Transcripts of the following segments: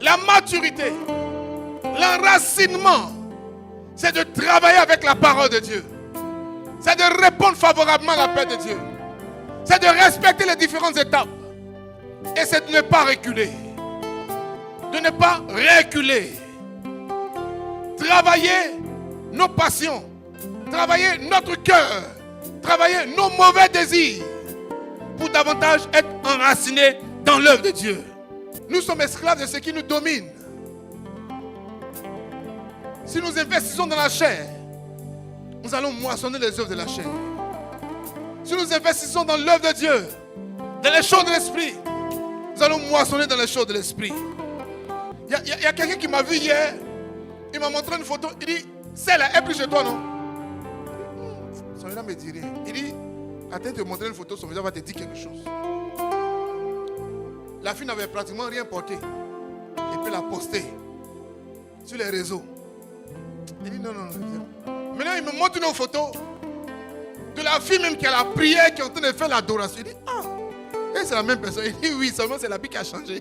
La maturité, l'enracinement, c'est de travailler avec la parole de Dieu. C'est de répondre favorablement à la paix de Dieu. C'est de respecter les différentes étapes. Et c'est de ne pas reculer. De ne pas reculer. Travailler nos passions. Travailler notre cœur. Travailler nos mauvais désirs. Pour davantage être enracinés dans l'œuvre de Dieu. Nous sommes esclaves de ce qui nous domine. Si nous investissons dans la chair, nous allons moissonner les œuvres de la chair. Si nous investissons dans l'œuvre de Dieu, dans les choses de l'esprit, nous allons moissonner dans les choses de l'esprit. Il y a quelqu'un qui m'a vu hier, il m'a montré une photo, il dit, celle-là est plus chez toi, non? Son visage me dit rien. Il dit, attends de te montrer une photo, son visage va te dire quelque chose. La fille n'avait pratiquement rien porté. Il peut la poster sur les réseaux. Il dit non. Maintenant, il me montre une photo de la fille même qui a la prière, qui est en train de faire l'adoration. Il dit, et c'est la même personne. Il dit, oui, seulement c'est l'habit qui a changé.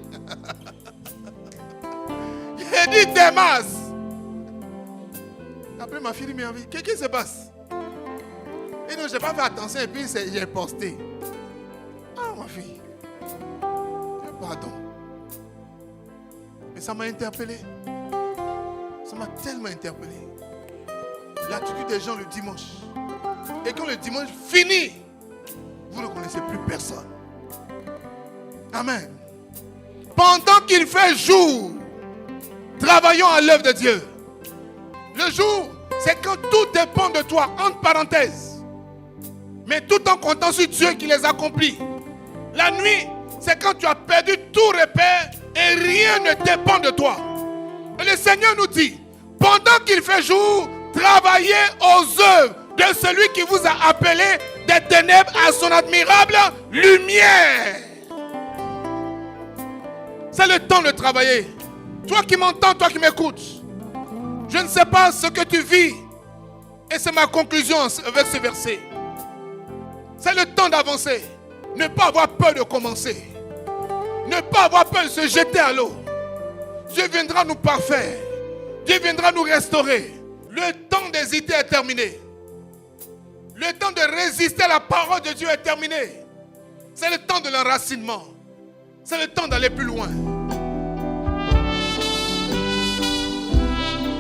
Il dit, Démas. Après, ma fille dit, mais qu'est-ce qui se passe? Et non, je n'ai pas fait attention et puis j'ai posté. Ma fille. Pardon. Mais ça m'a interpellé. Ça m'a tellement interpellé. L'attitude des gens le dimanche. Et quand le dimanche finit, vous ne connaissez plus personne. Amen. Pendant qu'il fait jour, travaillons à l'œuvre de Dieu. Le jour, c'est quand tout dépend de toi, entre parenthèses. Mais tout en comptant sur Dieu qui les accomplit. La nuit, c'est quand tu as perdu tout repère et rien ne dépend de toi. Et le Seigneur nous dit, pendant qu'il fait jour, travaillez aux œuvres de celui qui vous a appelé des ténèbres à son admirable lumière. C'est le temps de travailler. Toi qui m'entends, toi qui m'écoutes, je ne sais pas ce que tu vis. Et c'est ma conclusion avec ce verset. C'est le temps d'avancer. Ne pas avoir peur de commencer. Ne pas avoir peur de se jeter à l'eau. Dieu viendra nous parfaire. Dieu viendra nous restaurer. Le temps d'hésiter est terminé. Le temps de résister à la parole de Dieu est terminé. C'est le temps de l'enracinement. C'est le temps d'aller plus loin.